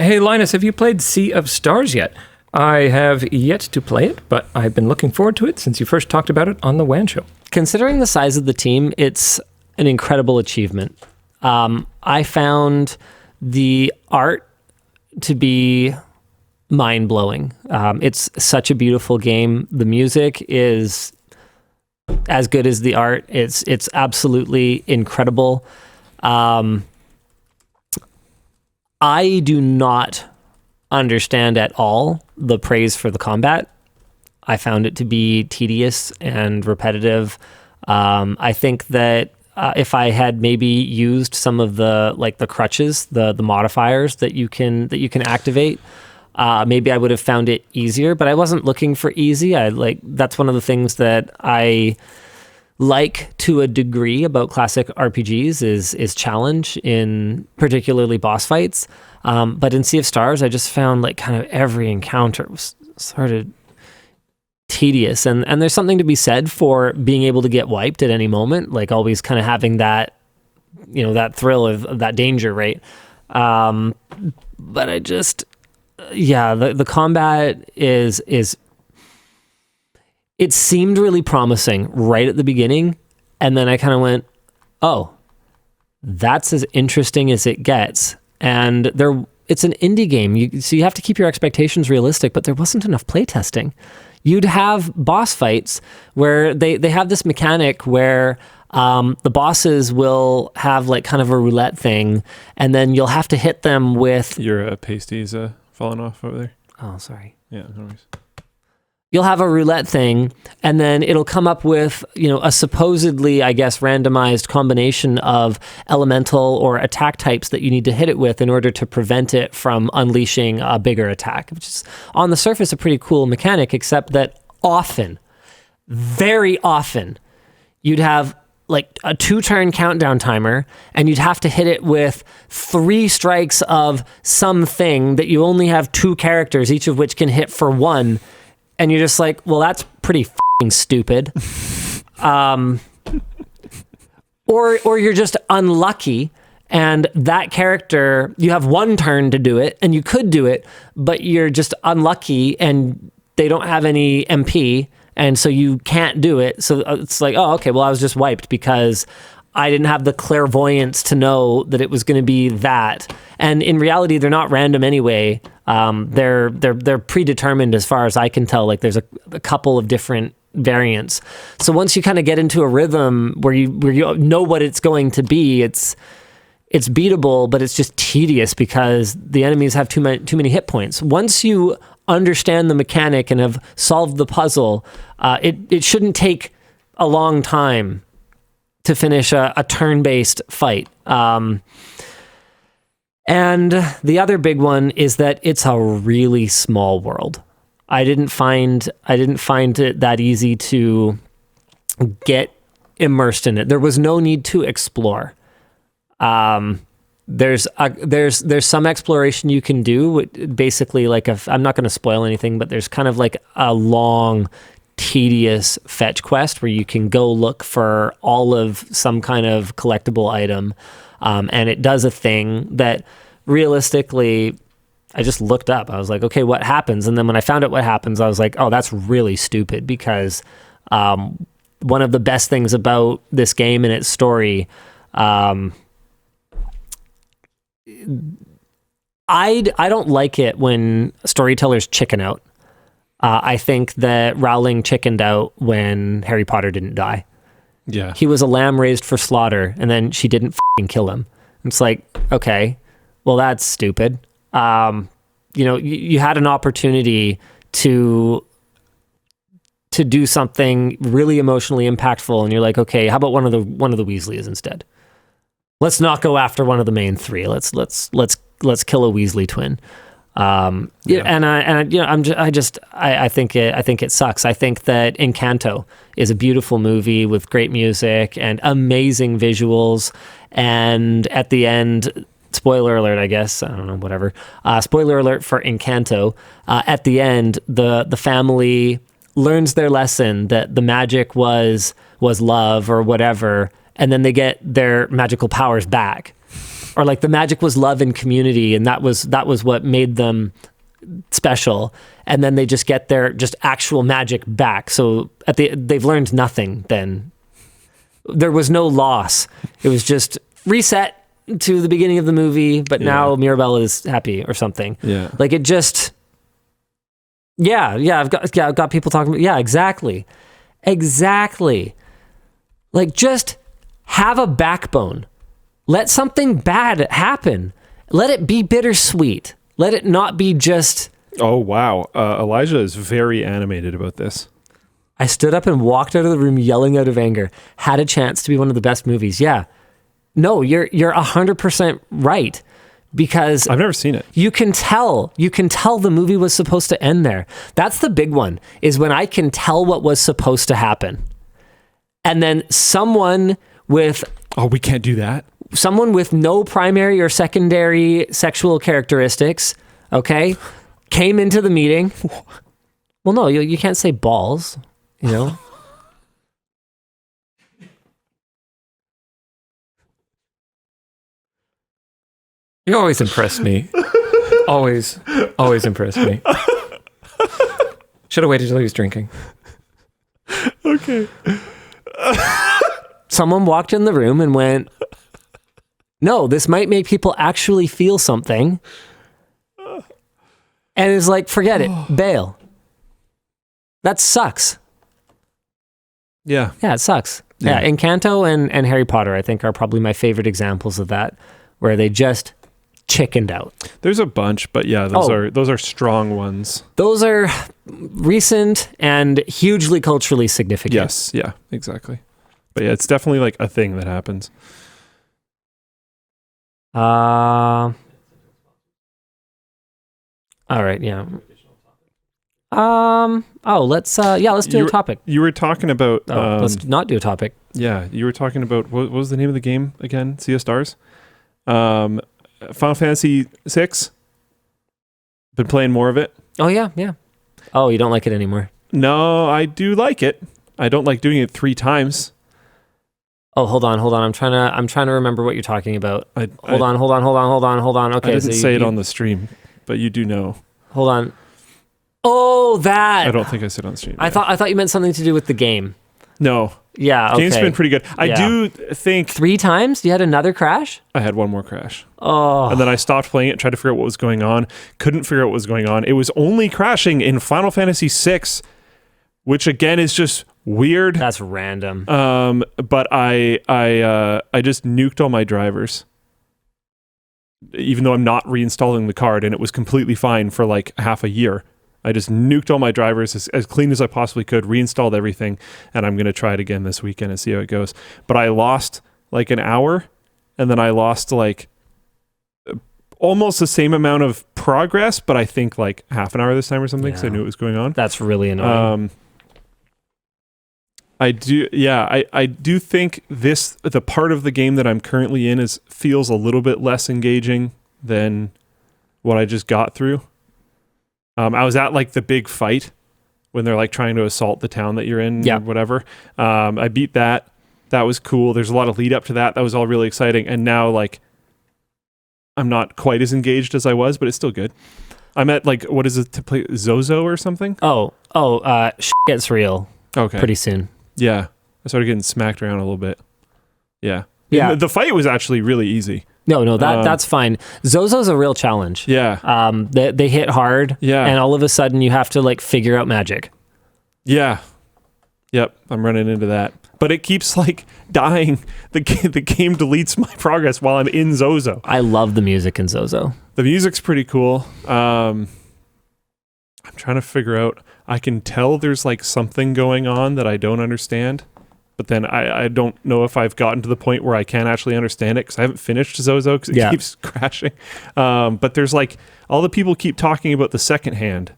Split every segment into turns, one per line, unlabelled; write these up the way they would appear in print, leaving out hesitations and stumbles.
Hey, Linus, have you played Sea of Stars yet? I have yet to play it, but I've been looking forward to it since you first talked about it on the WAN show.
Considering the size of the team, it's an incredible achievement. I found the art to be mind-blowing. It's such a beautiful game. The music is as good as the art. It's absolutely incredible. I do not understand at all the praise for the combat. I found it to be tedious and repetitive. I think that if I had maybe used some of the crutches, the modifiers that you can activate, maybe I would have found it easier. But I wasn't looking for easy. That's one of the things that I like to a degree about classic RPGs is challenge in particularly boss fights. But in Sea of Stars, I just found kind of every encounter was sort of tedious. And there's something to be said for being able to get wiped at any moment, always kind of having that, that thrill of that danger, right? But I just, the combat is it seemed really promising right at the beginning. And then I kind of went, oh, that's as interesting as it gets. And it's an indie game. So you have to keep your expectations realistic, but there wasn't enough playtesting. You'd have boss fights where they have this mechanic where the bosses will have kind of a roulette thing, and then you'll have to hit them with...
Your pasties falling off over there.
Oh, sorry.
Yeah, no worries.
You'll have a roulette thing, and then it'll come up with, a supposedly, I guess, randomized combination of elemental or attack types that you need to hit it with in order to prevent it from unleashing a bigger attack, which is on the surface a pretty cool mechanic, except that often, very often, you'd have a 2-turn countdown timer, and you'd have to hit it with 3 strikes of something that you only have 2 characters, each of which can hit for 1. And you're just like, well, that's pretty f***ing stupid. Or you're just unlucky, and that character, you have 1 turn to do it, and you could do it, but you're just unlucky, and they don't have any MP, and so you can't do it. So it's like, oh, okay, well, I was just wiped because I didn't have the clairvoyance to know that it was going to be that. And in reality, they're not random anyway. They're predetermined as far as I can tell. There's a couple of different variants. So once you kind of get into a rhythm where you know what it's going to be, it's beatable, but it's just tedious because the enemies have too many hit points. Once you understand the mechanic and have solved the puzzle, it shouldn't take a long time to finish a turn-based fight. And the other big one is that it's a really small world. I didn't find it that easy to get immersed in it. There was no need to explore. There's some exploration you can do. Basically, I'm not going to spoil anything, but there's kind of a long, tedious fetch quest where you can go look for all of some kind of collectible item, and it does a thing that realistically I just looked up. I was like, okay, what happens? And then when I found out what happens, I was like, oh, that's really stupid, because one of the best things about this game and its story, I don't like it when storytellers chicken out. I think that Rowling chickened out when Harry Potter didn't die.
Yeah.
He was a lamb raised for slaughter, and then she didn't f***ing kill him. It's like, okay, well, that's stupid. You had an opportunity to do something really emotionally impactful, and you're like, okay, how about one of the Weasleys instead? Let's not go after one of the main 3. Let's kill a Weasley twin. I think it sucks. I think that Encanto is a beautiful movie with great music and amazing visuals. And at the end, spoiler alert, I guess, I don't know, whatever. Spoiler alert for Encanto. At the end, the family learns their lesson that the magic was love or whatever, and then they get their magical powers back. or like the magic was love and community, and that was what made them special. And then they just get their just actual magic back. So they've learned nothing. Then there was no loss. It was just reset to the beginning of the movie, but now Mirabelle is happy or something.
Yeah.
Like it just, I've got people talking about, exactly. Like just have a backbone. Let something bad happen. Let it be bittersweet. Let it not be just...
Oh, wow. Elijah is very animated about this.
I stood up and walked out of the room yelling out of anger. Had a chance to be one of the best movies. Yeah. No, you're 100% right, because
I've never seen it.
You can tell the movie was supposed to end there. That's the big one, is when I can tell what was supposed to happen. And then someone with...
Oh, we can't do that?
Someone with no primary or secondary sexual characteristics, okay, came into the meeting. Well, no, you can't say balls, you know?
You always impress me. always impress me. Should have waited till he was drinking.
Okay.
Someone walked in the room and went, no, this might make people actually feel something. And is like, forget it, bail. That sucks.
Yeah.
Yeah, it sucks. Yeah, Encanto and Harry Potter, I think, are probably my favorite examples of that, where they just chickened out.
There's a bunch, but yeah, those are strong ones.
Those are recent and hugely culturally significant.
Yes, yeah, exactly. But yeah, it's definitely like a thing that happens.
All right, yeah. Let's do a topic.
You were talking about
let's not do a topic.
Yeah, you were talking about what was the name of the game again? Sea of Stars? Final Fantasy 6. Been playing more of it.
Oh yeah. Oh, you don't like it anymore?
No, I do like it. I don't like doing it 3 times.
Oh, hold on. I'm trying to remember what you're talking about. Hold on. Okay,
I didn't say it on the stream, but you do know.
Hold on. Oh, that.
I don't think I said it on the stream.
I thought you meant something to do with the game.
No.
Yeah, okay.
Game's been pretty good. I do think...
3 times? You had another crash?
I had one more crash.
Oh.
And then I stopped playing it, tried to figure out what was going on. Couldn't figure out what was going on. It was only crashing in Final Fantasy 6, which again is just weird.
That's random.
But I just nuked all my drivers. Even though I'm not reinstalling the card, and it was completely fine for like half a year. I just nuked all my drivers as clean as I possibly could, reinstalled everything, and I'm going to try it again this weekend and see how it goes. But I lost like an hour, and then I lost like almost the same amount of progress, but I think like half an hour this time or something, because I knew what was going on.
That's really annoying.
I do think the part of the game that I'm currently in feels a little bit less engaging than what I just got through. I was at like the big fight when they're like trying to assault the town that you're in or whatever. I beat that. That was cool. There's a lot of lead up to that. That was all really exciting. And now like I'm not quite as engaged as I was, but it's still good. I'm at like, what is it to play? Zozo or something?
Shit gets real.
Okay.
Pretty soon.
Yeah. I started getting smacked around a little bit. Yeah.
Yeah.
The fight was actually really easy.
No, that's fine. Zozo's a real challenge.
Yeah.
They hit hard.
Yeah.
And all of a sudden you have to like figure out magic.
Yeah. Yep. I'm running into that. But it keeps like dying. The game deletes my progress while I'm in Zozo.
I love the music in Zozo.
The music's pretty cool. I'm trying to figure out. I can tell there's like something going on that I don't understand. But then I don't know if I've gotten to the point where I can actually understand it because I haven't finished Zozo because it keeps crashing. But there's like, all the people keep talking about the second hand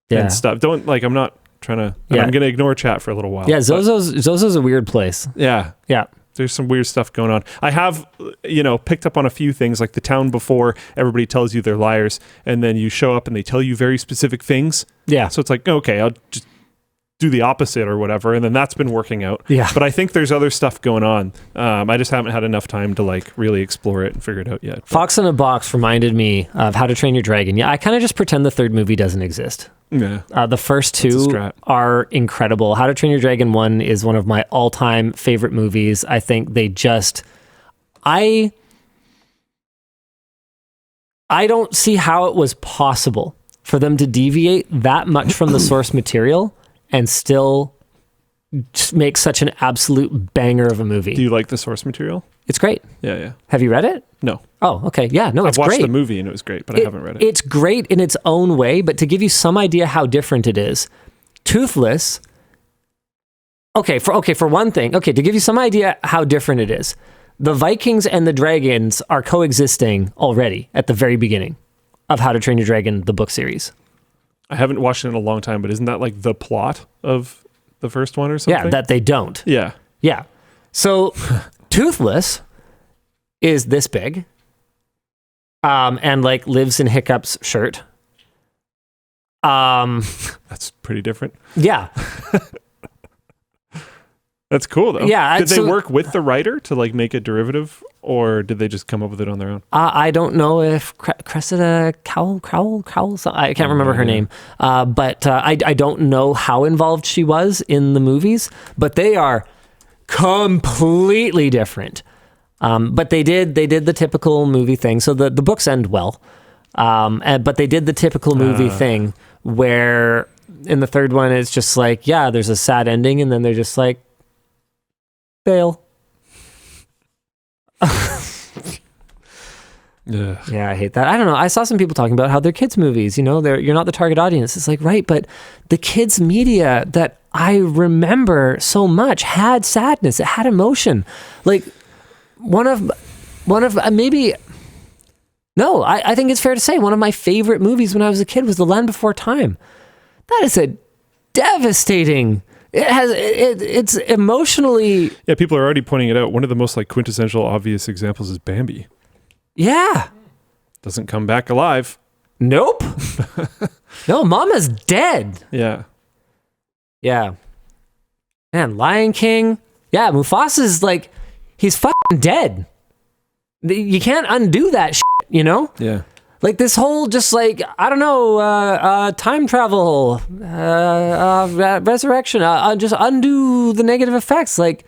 and stuff. I'm not trying to, I'm going to ignore chat for a little while.
Yeah, Zozo's a weird place.
Yeah.
Yeah.
There's some weird stuff going on. I have, picked up on a few things, like the town before, everybody tells you they're liars, and then you show up and they tell you very specific things.
Yeah.
So it's like, okay, I'll just do the opposite or whatever, and then that's been working out.
Yeah.
But I think there's other stuff going on. I just haven't had enough time to like really explore it and figure it out yet.
Fox in a Box reminded me of How to Train Your Dragon. Yeah, I kind of just pretend the third movie doesn't exist.
Yeah.
The first two are incredible. How to Train Your Dragon 1 is one of my all-time favorite movies. I think they just... I don't see how it was possible for them to deviate that much from the source material and still just make such an absolute banger of a movie.
Do you like the source material?
It's great.
Yeah.
Have you read it?
No.
Oh, okay. Yeah, no, it's
I've watched
great.
the movie and it was great, but I haven't read it.
It's great in its own way, but to give you some idea how different it is, Toothless... For one thing, to give you some idea how different it is, the Vikings and the dragons are coexisting already at the very beginning of How to Train Your Dragon, the book series.
I haven't watched it in a long time, but isn't that like the plot of the first one or something?
Yeah, that they don't.
Yeah.
Yeah. So Toothless is this big and like lives in Hiccup's shirt.
That's pretty different.
Yeah.
That's cool though.
Yeah.
Did they work with the writer to like make a derivative, or did they just come up with it on their own?
I don't know if Cressida Crowell, I can't remember her name. But I don't know how involved she was in the movies, but they are completely different. But they did the typical movie thing. So the books end well. But they did the typical movie thing where in the third one, it's just like, yeah, there's a sad ending. And then they're just like, fail. Yeah, I hate that. I don't know. I saw some people talking about how they're kids' movies. You know, you're not the target audience. It's like, right, but the kids' media that I remember so much had sadness. It had emotion. Like one of maybe. No, I think it's fair to say one of my favorite movies when I was a kid was The Land Before Time. That is a devastating. It's emotionally.
Yeah, people are already pointing it out. One of the most like quintessential obvious examples is Bambi.
Yeah.
Doesn't come back alive.
Nope. No, Mama's dead.
Yeah.
Yeah. Man, Lion King. Yeah, Mufasa's like, he's fucking dead. You can't undo that shit, you know?
Yeah.
Like this whole just like, I don't know, time travel, resurrection, just undo the negative effects. Like,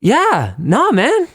yeah, nah, man.